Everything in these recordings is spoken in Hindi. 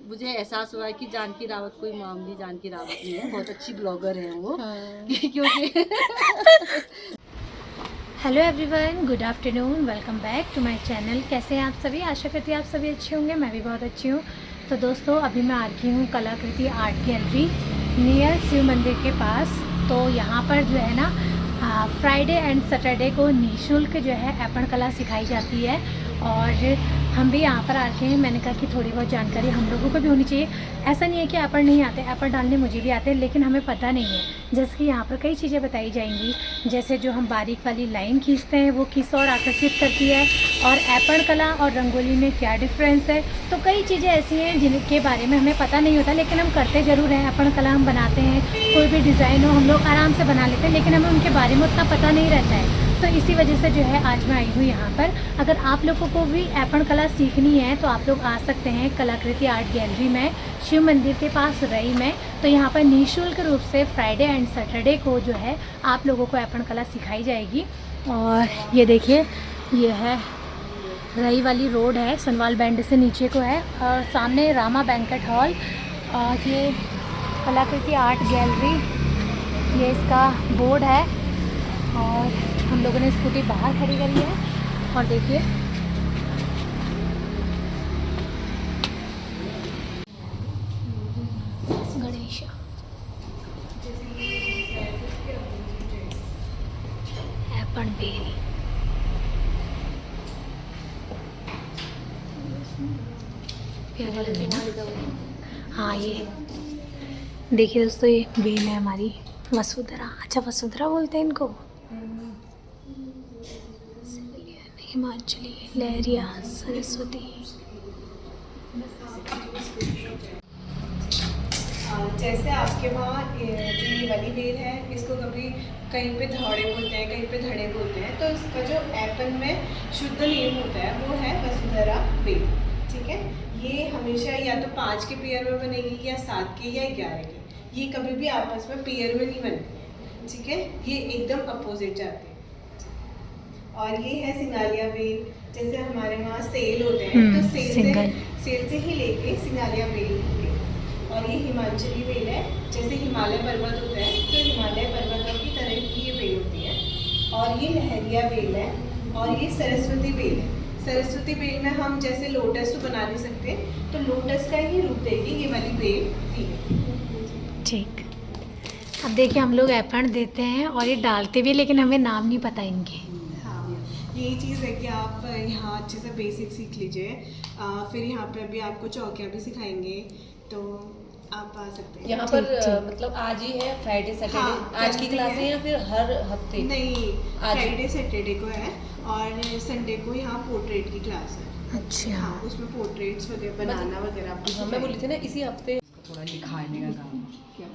मुझे एहसास हुआ है कि जानकी रावत कोई मामूली जानकी रावत नहीं है, बहुत अच्छी ब्लॉगर है वो। क्योंकि hello everyone, good afternoon, welcome back to my channel. कैसे हैं आप सभी? आशा करती हूँ आप सभी अच्छे होंगे। मैं भी बहुत अच्छी हूँ। तो दोस्तों, अभी मैं आ रही हूँ कलाकृति आर्ट गैलरी नियर शिव मंदिर के पास। तो यहाँ पर जो है ना फ्राइडे एंड सैटरडे को निःशुल्क जो है ऐपण कला सिखाई जाती है और हम भी यहाँ पर आके हैं। मैंने कहा कि थोड़ी बहुत जानकारी हम लोगों को भी होनी चाहिए। ऐसा नहीं है कि ऐपण नहीं आते, ऐपण डालने मुझे भी आते हैं, लेकिन हमें पता नहीं है। जैसे कि यहाँ पर कई चीज़ें बताई जाएंगी, जैसे जो हम बारीक वाली लाइन खींचते हैं वो किस और आकर्षित करती है, और ऐपण कला और रंगोली में क्या डिफरेंस है। तो कई चीज़ें ऐसी हैं जिनके बारे में हमें पता नहीं होता, लेकिन हम करते ज़रूर हैं। ऐपण कला हम बनाते हैं, कोई भी डिज़ाइन हो हम लोग आराम से बना लेते हैं, लेकिन हमें उनके बारे में उतना पता नहीं रहता है। तो इसी वजह से जो है आज मैं आई हूँ यहाँ पर। अगर आप लोगों को भी ऐपण कला सीखनी है तो आप लोग आ सकते हैं कलाकृति आर्ट गैलरी में, शिव मंदिर के पास रई में। तो यहाँ पर निःशुल्क रूप से फ्राइडे एंड सैटरडे को जो है आप लोगों को ऐपण कला सिखाई जाएगी। और ये देखिए, ये है रई वाली रोड है, सनवाल बैंड से नीचे को है, और सामने रामा बैंकेट हॉल। और ये कलाकृति आर्ट गैलरी, ये इसका बोर्ड है। और हम लोगों ने स्कूटी बाहर खड़ी करी है। और देखिए, गणेश ऐपण बेल, प्यारा लग रहा है ना। हाँ, ये देखिए दोस्तों, ये बेल है हमारी वसुंधरा। अच्छा, वसुंधरा बोलते हैं इनको। हिमाचली, लहरिया, सरस्वती। जैसे आपके वहाँ जो ये वाली बेल है, इसको कभी कहीं पे धौड़े बोलते हैं, कहीं पे धड़े बोलते हैं। तो इसका जो ऐपन में शुद्ध नेम होता है वो है वसुंधरा बेल। ठीक है, ये हमेशा या तो 5 के पेयर में बनेगी या 7 के या 11 के। ये कभी भी आपस में पेयर में नहीं बनती है। ठीक है, ये एकदम अपोजिट जाते हैं। और ये है सिंगालिया बेल। जैसे हमारे वहाँ सेल होते हैं, तो सेल से ही लेके सिंगालिया बेल होते हैं। और ये हिमाचली बेल है। जैसे हिमालय पर्वत होता है, तो हिमालय पर्वतों की तरह की ये बेल होती है। और ये लहरिया बेल है। और ये सरस्वती बेल है। सरस्वती बेल में हम जैसे लोटस तो बना नहीं सकते, तो लोटस का ही रूप देगी ये वाली बेल भी है। ठीक, अब देखिए, हम लोग ऐपण देते हैं और ये डालते भी, लेकिन हमें नाम नहीं पता इनके। यही चीज़ है कि आप यहाँ अच्छे से बेसिक सीख लीजिए। फिर यहाँ पे अभी आपको चौकियाँ भी सिखाएंगे, तो आप आ सकते हैं यहाँ पर मतलब आज ही है फ्राइडे सैटरडे? हाँ, आज की क्लास है या फिर हर हफ्ते? नहीं, आज फ्राइडे सैटरडे को है। और संडे को यहाँ पोर्ट्रेट की क्लास है। अच्छा, हाँ, उसमें पोर्ट्रेट्स वगैरह बनाना वगैरह आपको मैं बोली थी ना इसी हफ्ते। थोड़ा दिखाने का काम, क्या?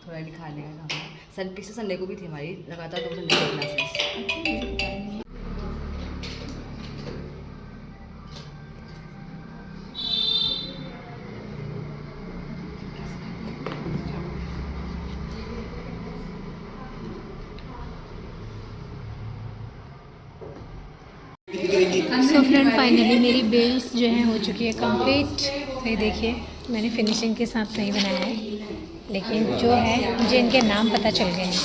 थोड़ा दिखाने का काम। पिछले संडे को भी थी हमारी लगातार 2 संडे की क्लासेस। सो फ्रेंड, फाइनली मेरी बेल्स जो है हो चुकी है कंप्लीट। तो ये देखिए, मैंने फिनिशिंग के साथ नहीं बनाया है, लेकिन जो है मुझे इनके नाम पता चल गए हैं।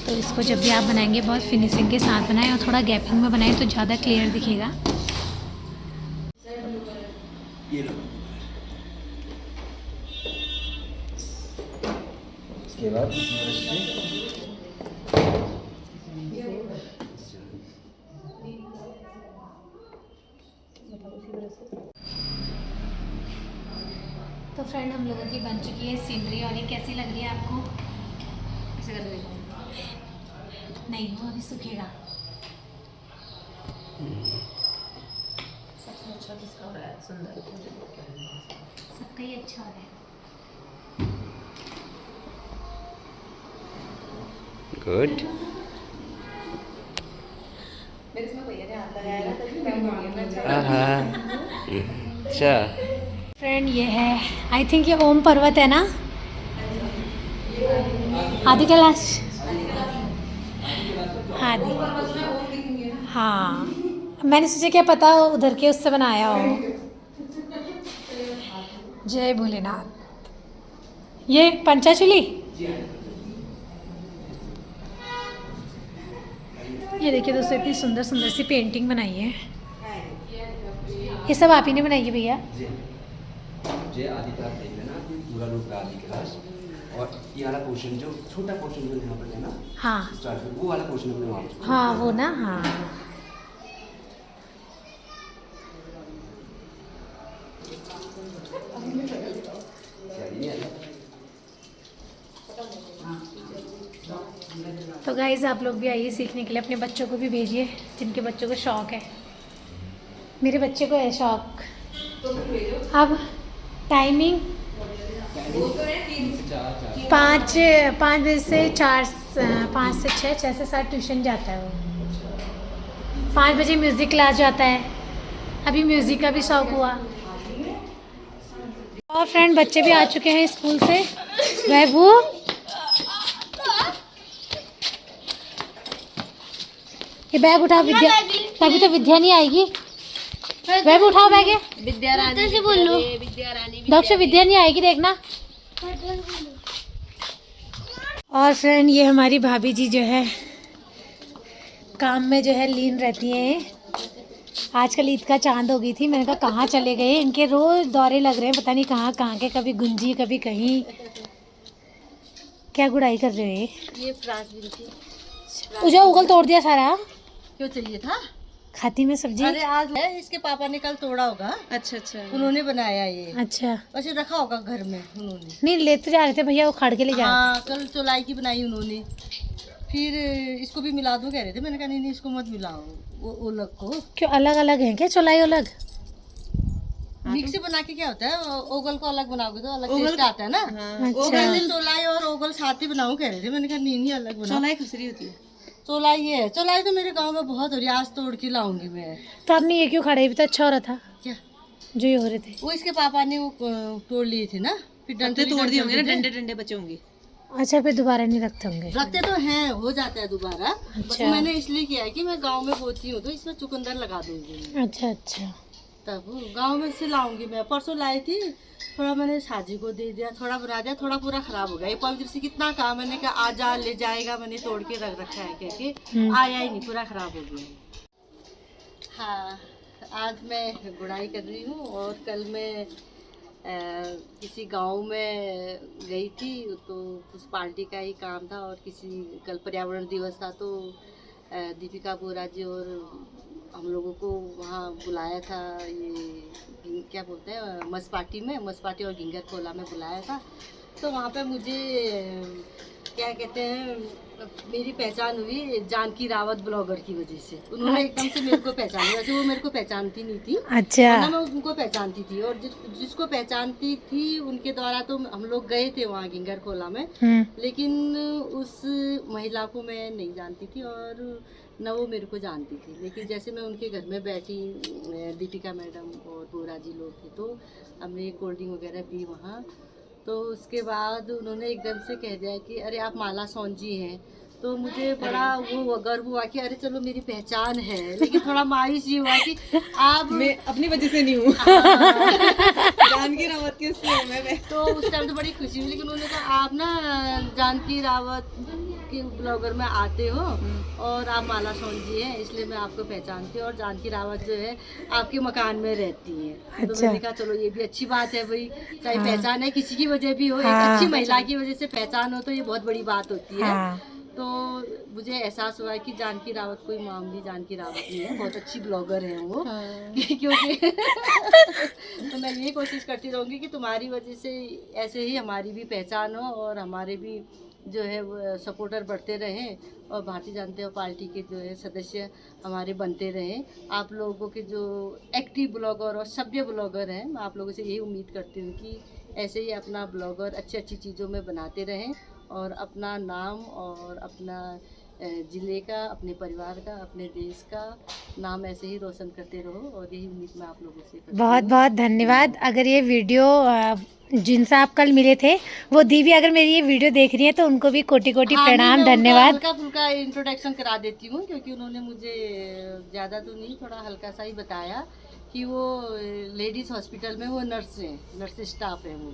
तो इसको जब भी आप बनाएंगे बहुत फिनिशिंग के साथ बनाएं और थोड़ा गैपिंग में बनाएं तो ज़्यादा क्लियर दिखेगा। उसके बाद तो फ्रेंड, हम लोगों की बन चुकी है सीनरी, और ये कैसी लग रही है आपको? ऐसे कर देगा नहीं, वो अभी सूखेगा। सबसे अच्छा किसका हो रहा है? सुंदर, सबका ही अच्छा हो रहा है। गुड। मेरे इसमें भैया ने हाथ लगाया ना, तभी मैं बोली ना। अच्छा, फ्रेंड, ये है, आई थिंक ये ओम पर्वत है ना, आदि कैलाश। आदि, हाँ, मैंने सोचा क्या पता उधर के उससे बनाया हो। जय भोलेनाथ। ये पंचाचूली, ये देखिए दोस्तों इतनी सुंदर सुंदर सी पेंटिंग बनाई है। ये सब आप ही ने बनाई है भैया? जय आदित्य देख लेना पूरा रूप का आदि क्लास, और ये वाला पोर्शन जो छोटा पोर्शन जो यहाँ पर है ना, हाँ स्टार्ट में वो वाला पोर्शन हमने वहाँ पर हाँ वो ना, हाँ तो गाइज आप लोग भी आइए सीखने के लिए, अपने बच्चों को भी भेजिए जिनके बच्चों को शौक है। मेरे बच्चे को है शौक। अब टाइमिंग 5 बजे से 4, 5 से 6, 6 से 7 ट्यूशन जाता है वो। 5 बजे म्यूज़िक क्लास जाता है, अभी म्यूज़िक का भी शौक हुआ। और फ्रेंड बच्चे भी आ चुके हैं स्कूल से। वैभू ये बैग उठा, विद्या तभी तो विद्या नहीं आएगी। बैग उठाओ, बैग है विद्यारानी से बोल लो, विद्यारानी डॉक्टर विद्या नहीं आएगी देखना। और फ्रेंड ये हमारी भाभी जी जो है काम में जो है लीन रहती हैं। आजकल ईद का चांद हो गई थी, मैंने कहा कहाँ चले गए, इनके रोज दौरे लग रहे हैं पता नहीं कहाँ कहाँ के, कभी गुंजी कभी कहीं। क्या गुड़ाई कर रहे हो? ये फ्रांस बिनती उजा उगल तोड़ दिया सारा। क्यों चाहिए था? खाती में सब्जी। अरे आज है, इसके पापा ने कल तोड़ा होगा। अच्छा अच्छा, उन्होंने बनाया ये। अच्छा वैसे रखा होगा घर में उन्होंने। नहीं लेते जा रहे थे भैया, वो खड़ के ले जा रहे हाँ कल चौलाई की बनाई उन्होंने, फिर इसको भी मिला दो कह रहे थे। मैंने कहा नहीं इसको मत मिलाओ, वो अलग को। थे। क्यों अलग अलग हैं क्या? चौलाई अलग? मिक्स बना के क्या होता है, ओगल को अलग बनाओगे तो अलग टेस्ट आता है ना। अच्छा ओगल चौलाई और ओगल साथ ही बनाओ कह रहे थे। मैंने कहा नहीं अलग बनाओ। चौलाई खसरी होती है। चौलाई ये है, चौलाई तो मेरे गांव में बहुत हो रही है, आज तोड़ के लाऊंगी मैं। तो आपने ये क्यों खड़े? भी तो अच्छा हो रहा था क्या जो ये हो रहे थे। वो इसके पापा ने वो तोड़ लिए थे ना, फिर डंडे तोड़ दिए होंगे ना, डंडे डंडे बचे होंगे। अच्छा फिर दोबारा नहीं रखते होंगे? रखते तो हैं, हो जाता है दोबारा। अच्छा। मैंने इसलिए किया है कि मैं गांव में बोती हूँ तो इसमें चुकंदर लगा दूंगी। अच्छा अच्छा। तब गांव में से लाऊंगी मैं। परसों लाई थी, थोड़ा मैंने साजी को दे दिया, थोड़ा बना दिया, थोड़ा पूरा खराब हो गया। ये पवित्र से कितना कहा, मैंने कहा आ जा ले जाएगा, मैंने तोड़ के रख रखा है कह के, आया ही नहीं, पूरा खराब हो गया। हाँ आज मैं गुड़ाई कर रही हूँ, और कल मैं किसी गांव में गई थी तो उस पार्टी का ही काम था, और कल पर्यावरण दिवस था तो दीपिका बोरा जी और हम लोगों को वहाँ बुलाया था। ये क्या बोलते हैं, मस पार्टी और घिंगर खोला में बुलाया था। तो वहाँ पे मुझे क्या कहते हैं, मेरी पहचान हुई जानकी रावत ब्लॉगर की वजह से। उन्होंने एकदम से मेरे को पहचाना, वैसे वो मेरे को पहचानती नहीं थी। अच्छा। वरना मैं उनको पहचानती थी, और जिसको पहचानती थी उनके द्वारा तो हम लोग गए थे वहाँ घिंगर खोला में, लेकिन उस महिला को मैं नहीं जानती थी और न वो मेरे को जानती थी। लेकिन जैसे मैं उनके घर में बैठी, दीपिका मैडम और बोरा जी लोग थे, तो हमने कोल्ड ड्रिंक वगैरह पी वहाँ। तो उसके बाद उन्होंने एकदम से कह दिया कि अरे आप माला सोन जी हैं। तो मुझे बड़ा वो गर्व हुआ कि अरे चलो मेरी पहचान है, लेकिन थोड़ा मायूस ये हुआ कि आप मैं अपनी वजह से नहीं हूँ, जानकी रावत की उससे हूँ मैं। तो उस टाइम तो बड़ी खुशी हुई, लेकिन उन्होंने कहा आप ना जानकी रावत के ब्लॉगर में आते हो और आप माला सोन जी हैं, इसलिए मैं आपको पहचानती हूँ, और जानकी रावत जो है आपके मकान में रहती है। अच्छा। तो मैंने कहा चलो ये भी अच्छी बात है भाई, चाहे पहचान है किसी की वजह भी हो, एक अच्छी महिला की वजह से पहचान हो तो ये बहुत बड़ी बात होती है। तो मुझे एहसास हुआ कि जानकी रावत कोई मामूली जानकी रावत नहीं है, बहुत अच्छी ब्लॉगर है वो। क्योंकि तो मैं यही कोशिश करती रहूँगी कि तुम्हारी वजह से ऐसे ही हमारी भी पहचान हो, और हमारे भी जो है वो सपोर्टर बढ़ते रहें, और भारतीय जनता पार्टी के जो है सदस्य हमारे बनते रहें। आप लोगों के जो एक्टिव ब्लॉगर और सभ्य ब्लॉगर हैं, मैं आप लोगों से यही उम्मीद करती हूँ कि ऐसे ही अपना ब्लॉगर अच्छी अच्छी चीज़ों में बनाते रहें, और अपना नाम और अपना ज़िले का, अपने परिवार का, अपने देश का नाम ऐसे ही रोशन करते रहो, और यही उम्मीद मैं आप लोगों से करती हूँ। बहुत बहुत धन्यवाद। अगर ये वीडियो जिनसे आप कल मिले थे वो दी भी अगर मेरी ये वीडियो देख रही है तो उनको भी कोटि कोटि प्रणाम, धन्यवाद। हल्का फुल्का इंट्रोडक्शन करा देती हूँ, क्योंकि उन्होंने मुझे ज़्यादा तो नहीं, थोड़ा हल्का सा ही बताया कि वो लेडीज़ हॉस्पिटल में वो नर्स है, नर्स स्टाफ है वो।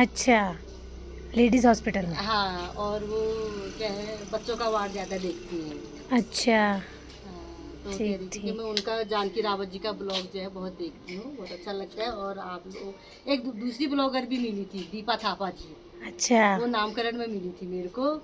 अच्छा, लेडीज़ हॉस्पिटल में। हाँ, और वो क्या है बच्चों का वार्ड ज़्यादा देखती हैं। अच्छा, तो कह ठीक, रही थी कि ठीक। मैं उनका जानकी रावत जी का ब्लॉग जो है बहुत देखती हूँ, बहुत अच्छा लगता है। और आप लोग एक दूसरी ब्लॉगर भी मिली थी, दीपा थापा जी, अच्छा, वो नामकरण में मिली थी मेरे को।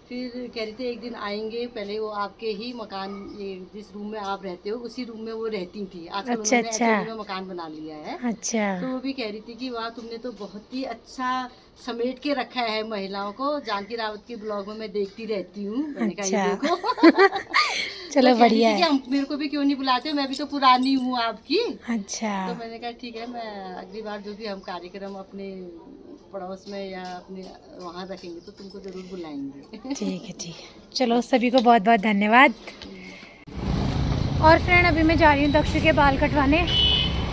फिर कह रही थी एक दिन आएंगे, पहले वो आपके ही मकान, ये जिस रूम में आप रहते हो उसी रूम में वो रहती थी। आजकल अच्छा, उन्होंने अच्छा। एक्चुअली में मकान बना लिया है। अच्छा, तो वो भी कह रही थी कि वाह तुमने तो बहुत ही अच्छा समेट के रखा है महिलाओं को। जानकी रावत के ब्लॉग में मैं देखती रहती हूँ। मैंने कहा ये अच्छा। देखो। चलो तो कह रही बढ़िया थी कि है। हम मेरे को भी क्यों नहीं बुलाते, मैं भी तो पुरानी हूँ आपकी। अच्छा, तो मैंने कहा ठीक है, मैं अगली बार जो भी हम कार्यक्रम अपने पड़ोस में या अपने वहाँ रखेंगे तो तुमको ज़रूर बुलाएंगे। ठीक है, ठीक है। चलो सभी को बहुत बहुत धन्यवाद। और फ्रेंड अभी मैं जा रही हूँ दक्ष के बाल कटवाने।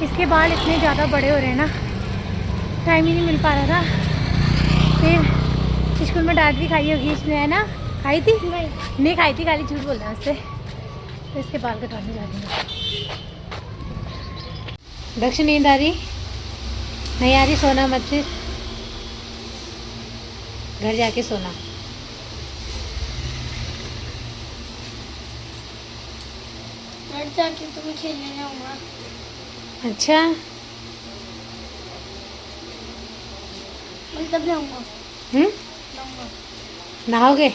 इसके बाल इतने ज़्यादा बड़े हो रहे हैं ना, टाइम ही नहीं मिल पा रहा था। फिर स्कूल में डांट भी खाई होगी इसने, है ना? खाई थी? नहीं खाई थी, खाली झूठ बोल रहा है उससे। तो इसके बाल कटवाने जा रही हूँ। दक्ष नींद आ रही? नहीं आ रही? सोना मत फिर, घर जाके सोना। जाके तो मैं खेलने जाऊंगा। अच्छा, मैं तब जाऊंगा। नहाओगे?